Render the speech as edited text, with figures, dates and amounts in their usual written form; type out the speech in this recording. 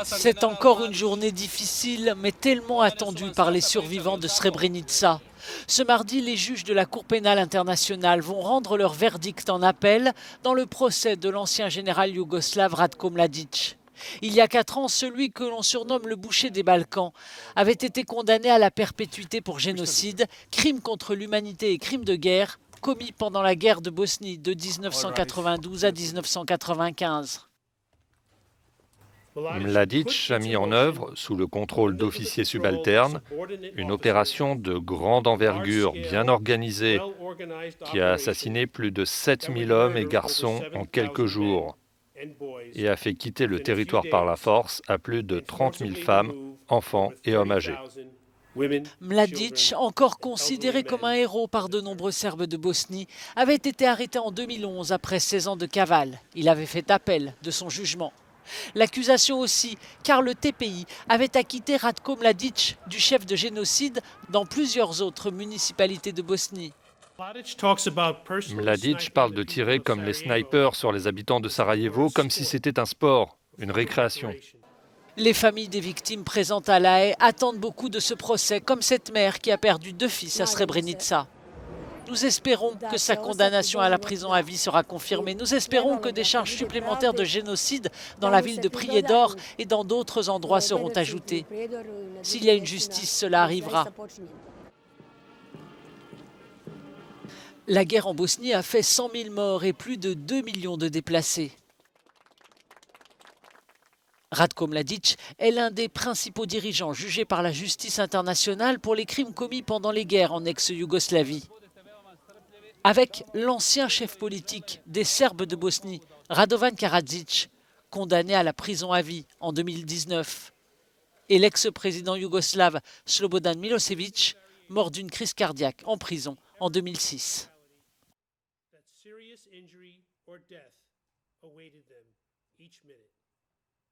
C'est encore une journée difficile, mais tellement attendue par les survivants de Srebrenica. Ce mardi, les juges de la Cour pénale internationale vont rendre leur verdict en appel dans le procès de l'ancien général yougoslave Ratko Mladic. Il y a 4 ans, celui que l'on surnomme le boucher des Balkans avait été condamné à la perpétuité pour génocide, crime contre l'humanité et crime de guerre commis pendant la guerre de Bosnie de 1992 à 1995. Mladic a mis en œuvre, sous le contrôle d'officiers subalternes, une opération de grande envergure bien organisée qui a assassiné plus de 7000 hommes et garçons en quelques jours et a fait quitter le territoire par la force à plus de 30 000 femmes, enfants et hommes âgés. Mladic, encore considéré comme un héros par de nombreux Serbes de Bosnie, avait été arrêté en 2011 après 16 ans de cavale. Il avait fait appel de son jugement. L'accusation aussi, car le TPI avait acquitté Ratko Mladic du chef de génocide dans plusieurs autres municipalités de Bosnie. Mladic parle de tirer comme les snipers sur les habitants de Sarajevo, comme si c'était un sport, une récréation. Les familles des victimes présentes à La Haye attendent beaucoup de ce procès, comme cette mère qui a perdu 2 fils à Srebrenica. Nous espérons que sa condamnation à la prison à vie sera confirmée. Nous espérons que des charges supplémentaires de génocide dans la ville de Prijedor et dans d'autres endroits seront ajoutées. S'il y a une justice, cela arrivera. La guerre en Bosnie a fait 100 000 morts et plus de 2 millions de déplacés. Ratko Mladic est l'un des principaux dirigeants jugés par la justice internationale pour les crimes commis pendant les guerres en ex-Yougoslavie. Avec l'ancien chef politique des Serbes de Bosnie, Radovan Karadzic, condamné à la prison à vie en 2019, et l'ex-président yougoslave Slobodan Milosevic, mort d'une crise cardiaque en prison en 2006. Serious injury or death awaited them each minute.